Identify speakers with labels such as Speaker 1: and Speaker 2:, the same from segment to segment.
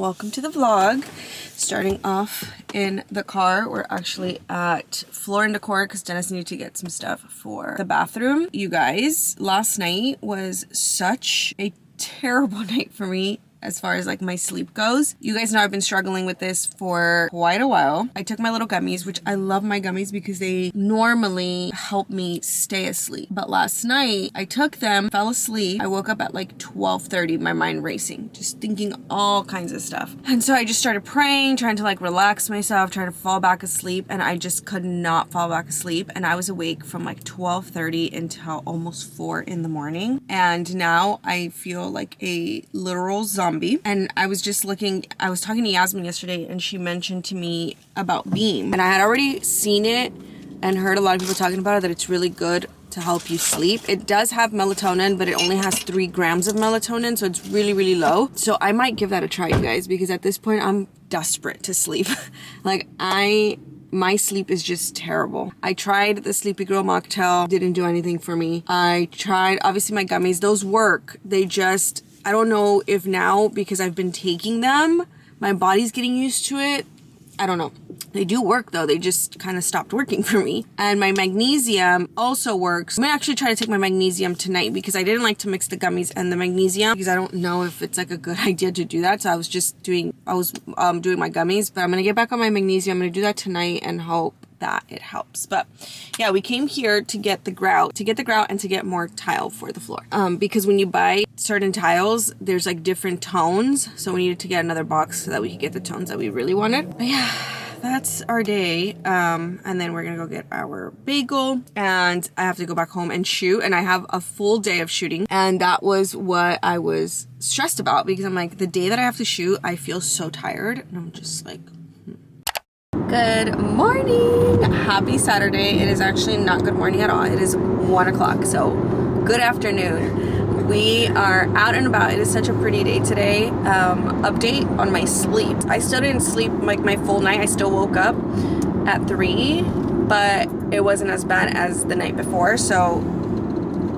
Speaker 1: welcome to the vlog. Starting off in the car, we're actually at Floor & Decor because Dennis needed to get some stuff for the bathroom. You guys, last night was such a terrible night for me as far as like my sleep goes. You guys know I've been struggling with this for quite a while. I took my little gummies, which I love my gummies because they normally help me stay asleep. But last night I took them, fell asleep. I woke up at like 12:30, my mind racing, just thinking all kinds of stuff. And so I just started praying, trying to like relax myself, trying to fall back asleep, and I just could not fall back asleep. And I was awake from like 12:30 until almost 4 in the morning. And now I feel like a literal zombie. And I was just looking, I was talking to Yasmin yesterday and she mentioned to me about Beam. And I had already seen it and heard a lot of people talking about it, that it's really good to help you sleep. It does have melatonin, but it only has 3 grams of melatonin, so it's really, really low. So I might give that a try, you guys, because at this point I'm desperate to sleep. Like my sleep is just terrible. I tried the Sleepy Girl mocktail, didn't do anything for me. I tried, obviously my gummies, those work. They just, I don't know if now, because I've been taking them, my body's getting used to it. I don't know. They do work though. They just kind of stopped working for me. And my magnesium also works. I'm gonna actually try to take my magnesium tonight because I didn't like to mix the gummies and the magnesium because I don't know if it's like a good idea to do that. So I was just doing, doing my gummies, but I'm gonna get back on my magnesium. I'm gonna do that tonight and hope that it helps. But yeah, we came here to get the grout, and to get more tile for the floor. Because when you buy certain tiles, there's like different tones. So we needed to get another box so that we could get the tones that we really wanted. But yeah, that's our day. And then we're gonna go get our bagel and I have to go back home and shoot. And I have a full day of shooting. And that was what I was stressed about because I'm like, the day that I have to shoot, I feel so tired. And I'm just like, good morning, happy Saturday. It is actually not good morning at all. It is 1 o'clock, so good afternoon. We are out and about. It is such a pretty day today. Update on my sleep. I still didn't sleep like my full night. I still woke up at 3, but it wasn't as bad as the night before, so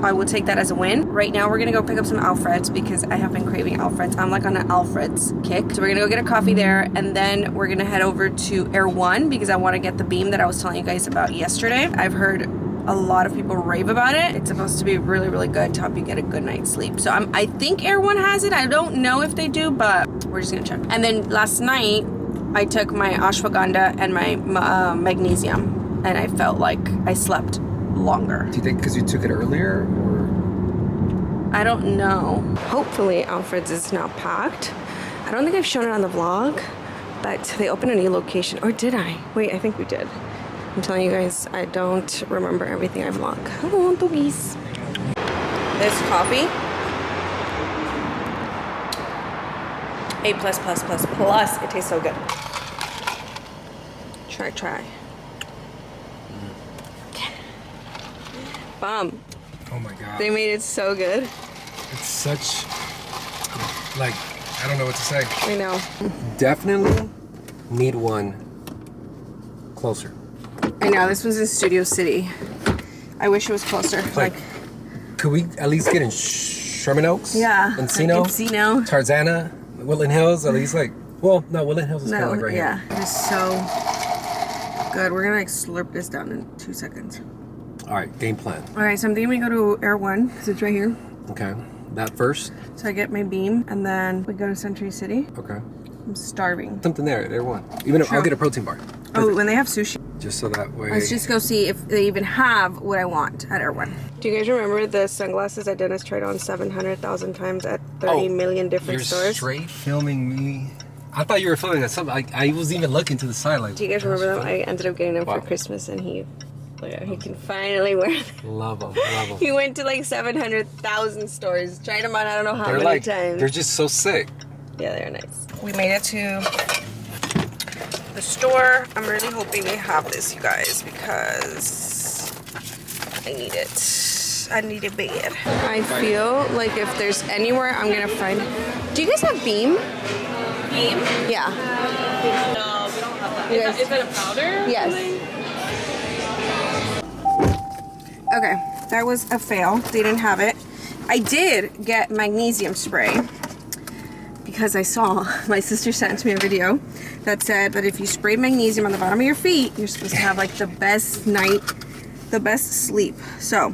Speaker 1: I will take that as a win. Right now we're gonna go pick up some Alfreds because I have been craving Alfreds. I'm like on an Alfreds kick. So we're gonna go get a coffee there and then we're gonna head over to Air One because I wanna get the Beam that I was telling you guys about yesterday. I've heard a lot of people rave about it. It's supposed to be really, really good to help you get a good night's sleep. So I think Air One has it. I don't know if they do, but we're just gonna check. And then last night I took my ashwagandha and my magnesium and I felt like I slept longer. Do
Speaker 2: you think because you took it earlier or?
Speaker 1: I don't know. Hopefully Alfred's is now packed. I don't think I've shown it on the vlog, but they opened a new location. Or did I? Wait, I think we did. I'm telling you guys, I don't remember everything I vlog. Hello, doggies. This coffee, A++++. It tastes so good. Try. Bomb.
Speaker 2: Oh my god.
Speaker 1: They made it so good.
Speaker 2: It's such, like, I don't know what to say.
Speaker 1: I know.
Speaker 2: Definitely need one closer.
Speaker 1: I know, this one's in Studio City. I wish it was closer.
Speaker 2: Like could we at least get in Sherman Oaks?
Speaker 1: Yeah.
Speaker 2: Encino?
Speaker 1: Encino.
Speaker 2: Tarzana? Woodland Hills? At least like, well, no, Woodland Hills is kind of like right
Speaker 1: here.
Speaker 2: Yeah,
Speaker 1: it's so good. We're gonna like slurp this down in 2 seconds.
Speaker 2: All right, game plan.
Speaker 1: All right, so I'm thinking we go to Air One because it's right here.
Speaker 2: Okay, that first.
Speaker 1: So I get my Beam and then we go to Century City.
Speaker 2: Okay.
Speaker 1: I'm starving.
Speaker 2: Something there at Air One. Even if I'll get a protein bar. Perfect.
Speaker 1: Oh, when they have sushi.
Speaker 2: Just so that way.
Speaker 1: Let's just go see if they even have what I want at Air One. Do you guys remember the sunglasses that Dennis tried on 700,000 times at 30 million different stores?
Speaker 2: You're straight filming me. I thought you were filming at something. I was even looking to the side like.
Speaker 1: Do you guys remember them? I ended up getting them for Christmas and he can finally wear them.
Speaker 2: Love them.
Speaker 1: He went to like 700,000 stores, tried them on I don't know how many times.
Speaker 2: They're just so sick.
Speaker 1: Yeah, they're nice. We made it to the store. I'm really hoping they have this, you guys, because I need it. I need it bad. I feel like if there's anywhere I'm gonna find. Do you guys have Beam?
Speaker 3: Beam?
Speaker 1: Yeah.
Speaker 3: No, we don't have that. Is that a powder?
Speaker 1: Yes. Okay, that was a fail. They didn't have it. I did get magnesium spray because I saw my sister sent me a video that said that if you spray magnesium on the bottom of your feet, you're supposed to have like the best night, the best sleep. So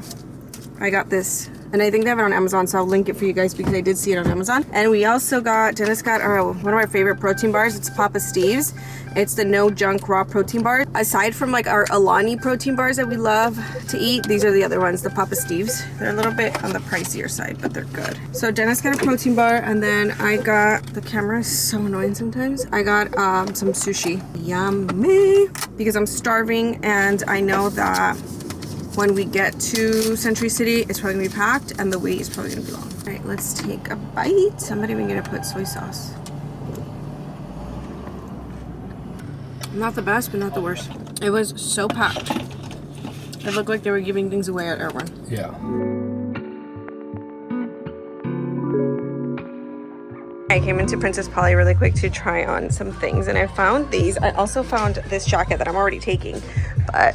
Speaker 1: I got this, and I think they have it on Amazon, so I'll link it for you guys because I did see it on Amazon. And we also got, Dennis got one of our favorite protein bars. It's Papa Steve's. It's the no junk raw protein bar. Aside from like our Alani protein bars that we love to eat, these are the other ones, the Papa Steve's. They're a little bit on the pricier side, but they're good. So Dennis got a protein bar, and then I got, the camera is so annoying sometimes. I got some sushi. Yummy! Because I'm starving, and I know that when we get to Century City, it's probably gonna be packed and the wait is probably gonna be long. All right, let's take a bite. I'm not even gonna put soy sauce. Not the best, but not the worst. It was so packed. It looked like they were giving things away at Airborne.
Speaker 2: Yeah.
Speaker 1: I came into Princess Polly really quick to try on some things, and I found these. I also found this jacket that I'm already taking, but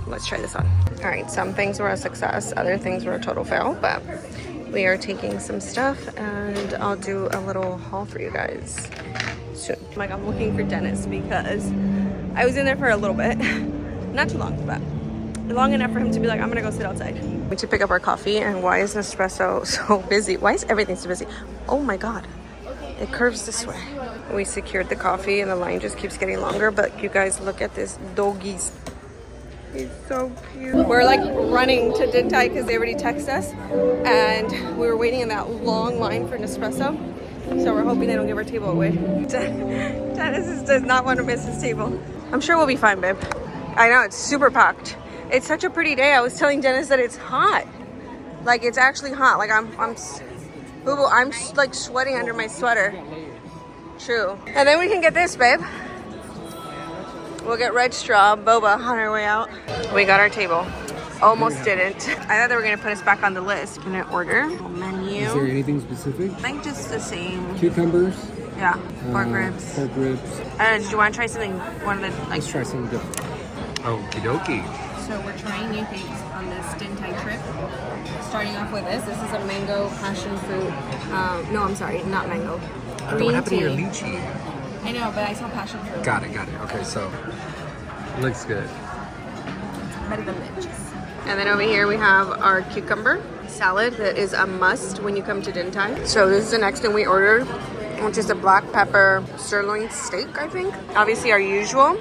Speaker 1: let's try this on. All right, some things were a success, other things were a total fail, but we are taking some stuff, and I'll do a little haul for you guys soon. Like, I'm looking for Dennis because I was in there for a little bit, not too long, but long enough for him to be like, I'm gonna go sit outside. We need to pick up our coffee, and why is Nespresso so busy? Why is everything so busy? Oh my God, it curves this way. We secured the coffee and the line just keeps getting longer, but you guys look at this doggies. He's so cute. We're like running to Din Tai because they already texted us, and we were waiting in that long line for Nespresso. So we're hoping they don't give our table away. Dennis does not want to miss his table. I'm sure we'll be fine, babe. I know, it's super packed. It's such a pretty day. I was telling Dennis that it's hot. Like, it's actually hot. Like, I'm like sweating under my sweater. True. And then we can get this, babe. We'll get red straw boba on our way out. We got our table. Almost didn't. I thought they were gonna put us back on the list. Gonna order menu.
Speaker 2: Is there anything specific?
Speaker 1: I think just the same.
Speaker 2: Cucumbers.
Speaker 1: Yeah. Pork ribs.
Speaker 2: Pork ribs.
Speaker 1: Did you want to try something? One of the like.
Speaker 2: Let's try something different. Okie dokie.
Speaker 1: So we're trying new things on this Din Tai trip. Starting off with this. This is a mango passion fruit. No, I'm sorry, not mango. Green
Speaker 2: What happened
Speaker 1: tea.
Speaker 2: to your lychee?
Speaker 1: I know, but I saw passion fruit.
Speaker 2: Got it. Okay, so looks good.
Speaker 1: Better than lychees. And then over here we have our cucumber salad that is a must when you come to Din Tai. So this is the next thing we ordered, which is a black pepper sirloin steak, I think. Obviously our usual,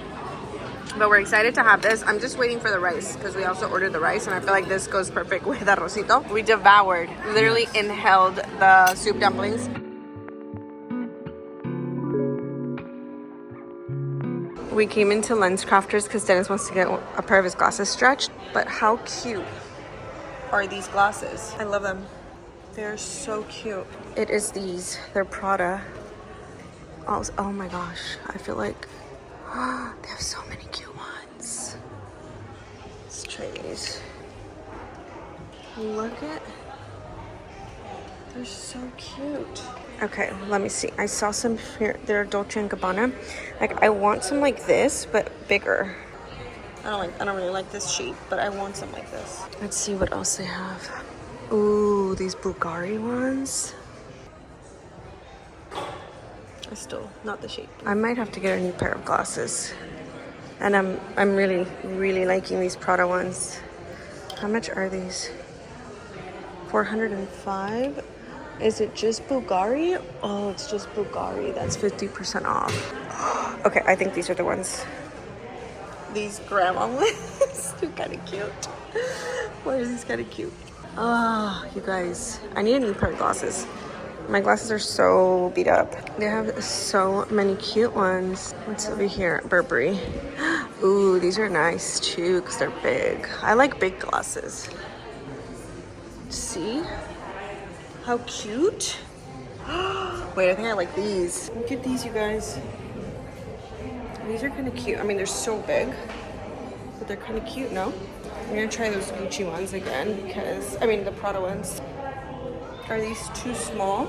Speaker 1: but we're excited to have this. I'm just waiting for the rice because we also ordered the rice, and I feel like this goes perfect with arrocito. We devoured, literally inhaled the soup dumplings. We came into Lens Crafters because Dennis wants to get a pair of his glasses stretched. But how cute are these glasses? I love them. They're so cute. It is these. They're Prada. Oh my gosh. I feel like they have so many cute ones. Let's try these. Look at. They're so cute. Okay, let me see. I saw some here. They're Dolce & Gabbana. Like, I want some like this, but bigger. I don't really like this shape, but I want some like this. Let's see what else they have. Ooh, these Bulgari ones. It's still not the shape. I might have to get a new pair of glasses. And I'm really liking these Prada ones. How much are these? 405. Is it just Bulgari? Oh, it's just Bulgari. That's 50% off. Okay, I think these are the ones. These grandma ones. They're kind of cute. Why are these kind of cute? Oh, you guys. I need a new pair of glasses. My glasses are so beat up. They have so many cute ones. What's over here? Burberry. Ooh, these are nice too because they're big. I like big glasses. See? How cute. Wait, I think I like these. Look at these, you guys. These are kind of cute. I mean, they're so big, but they're kind of cute, no? I'm gonna try those Gucci ones again because, the Prada ones. Are these too small?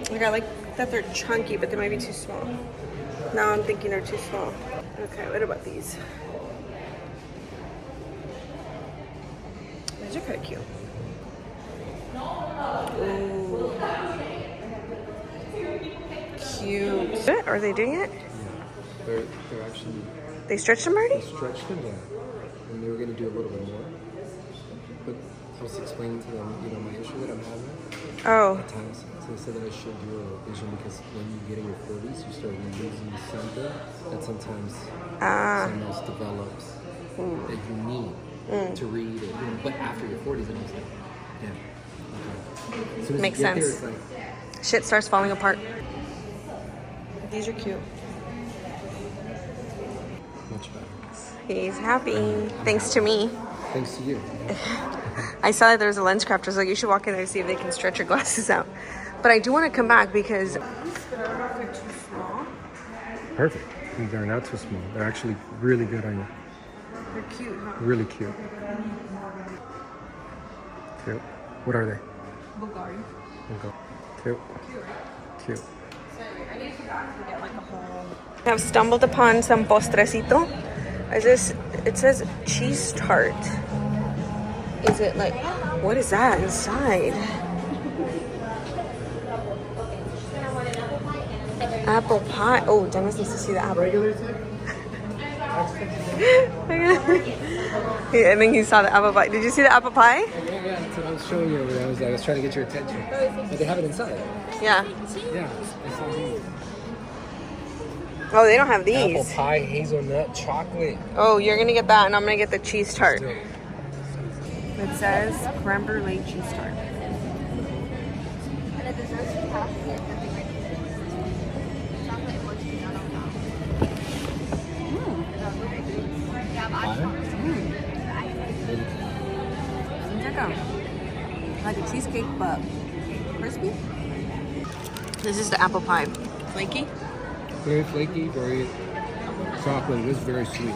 Speaker 1: Like, I like that they're chunky, but they might be too small. Now I'm thinking they're too small. Okay, what about these? These are kind of cute. Ooh. Cute. Are they doing it?
Speaker 2: They're actually...
Speaker 1: They stretched them already?
Speaker 2: They stretched them, yeah. And they were going to do a little bit more. But I was explaining to them, you know, my issue that I'm having
Speaker 1: Oh.
Speaker 2: at times. So they said that I should do a vision because when you get in your 40s, you start losing something that sometimes someone else develops that you need to read. Or, you know, but after your 40s, and I was like, damn. Okay. As soon as
Speaker 1: Makes
Speaker 2: you get
Speaker 1: sense.
Speaker 2: there, it's like,
Speaker 1: Shit starts falling apart. These are cute.
Speaker 2: much better.
Speaker 1: He's happy. Thanks to me.
Speaker 2: Thanks to you.
Speaker 1: I saw that there was a lens craft. I was like, you should walk in there and see if they can stretch your glasses out. But I do want to come back because they're too small.
Speaker 2: Perfect. They're not too small. They're actually really good on you.
Speaker 1: They're cute, huh?
Speaker 2: Really cute. Cute. What are they?
Speaker 1: Bulgari.
Speaker 2: Okay. Cute. Cute.
Speaker 1: I need to go back and get like a whole... I have stumbled upon some postrecito. It says cheese tart. Is it like, what is that inside? Apple pie. Oh, Dennis needs to see the apple.
Speaker 2: Regular type?
Speaker 1: I think he saw the apple pie. Did you see the apple pie?
Speaker 2: Yeah, that's what I was showing you over there. I was trying to get your attention. But they have it inside.
Speaker 1: Yeah.
Speaker 2: Yeah, I saw these.
Speaker 1: Oh, they don't have these.
Speaker 2: Apple pie, hazelnut, chocolate.
Speaker 1: Oh, you're gonna get that, and I'm gonna get the cheese tart.
Speaker 2: Let's do it.
Speaker 1: It says creme brulee cheese tart. Like a cheesecake, but crispy. This is the apple pie. Flaky.
Speaker 2: Very flaky, very chocolate. It is very sweet.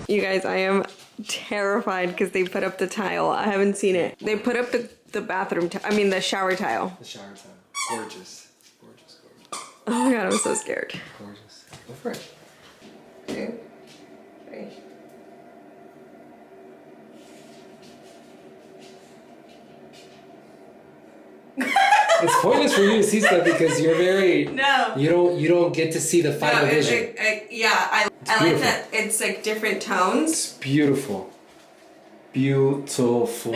Speaker 1: You guys, I am terrified because they put up the tile. I haven't seen it. They put up the bathroom, the shower tile.
Speaker 2: The shower time. Gorgeous. Gorgeous, gorgeous.
Speaker 1: Oh my god, I'm so scared.
Speaker 2: Gorgeous. Go for it.
Speaker 1: 2, 3.
Speaker 2: It's pointless for you to see stuff because you're very...
Speaker 1: No.
Speaker 2: You don't get to see the final vision.
Speaker 1: I like that it's like different tones.
Speaker 2: It's beautiful. Beautiful.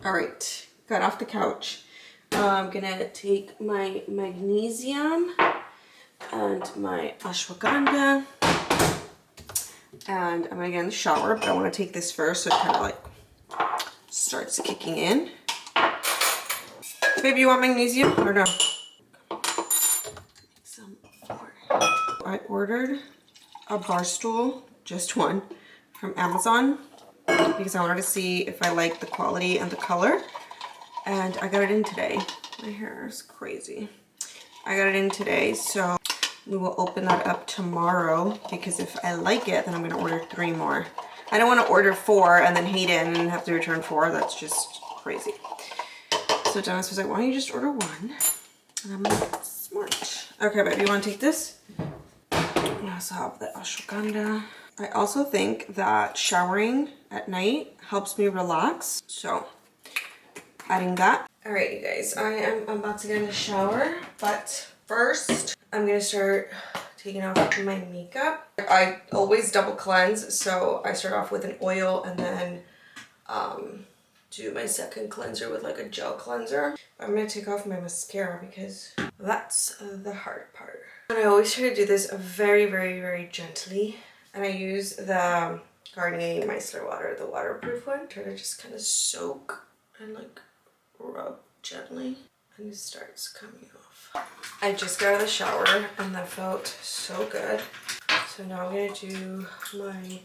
Speaker 1: Alright, got off the couch. I'm gonna take my magnesium and my ashwagandha. And I'm gonna get in the shower, but I want to take this first so it kind of like starts kicking in. Baby, you want magnesium or no? I ordered a bar stool, just one, from Amazon because I wanted to see if I liked the quality and the color. And I got it in today. My hair is crazy. I got it in today, so we will open that up tomorrow because if I like it, then I'm gonna order 3 more. I don't want to order 4 and then hate it and then have to return 4. That's just crazy. So Dennis was like, why don't you just order 1? And I'm like, smart. Okay, babe, you want to take this? I also have the ashwagandha. I also think that showering at night helps me relax. So, adding that. All right, you guys, I'm about to get in the shower. But first, I'm going to start taking off my makeup. I always double cleanse. So, I start off with an oil and then do my second cleanser with like a gel cleanser. I'm gonna take off my mascara because that's the hard part. And I always try to do this very, very, very gently. And I use the Garnier Micellar water, the waterproof one. Try to just kind of soak and like rub gently and it starts coming off. I just got out of the shower and that felt so good. So now I'm gonna do my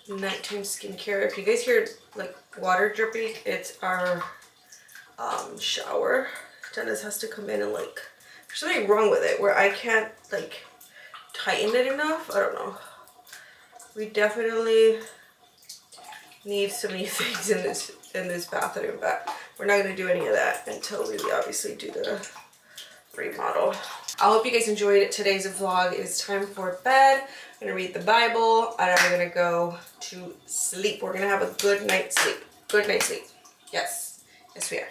Speaker 1: nighttime skincare. If you guys hear like water dripping, it's our shower. Dennis has to come in and like, there's something wrong with it where I can't like tighten it enough. I don't know. We definitely need some new things in this bathroom, but we're not gonna do any of that until we obviously do the remodel. I hope you guys enjoyed today's vlog. It's time for bed. I'm gonna read the Bible and I'm gonna go to sleep. We're gonna have a good night's sleep. Good night's sleep. Yes. Yes, we are.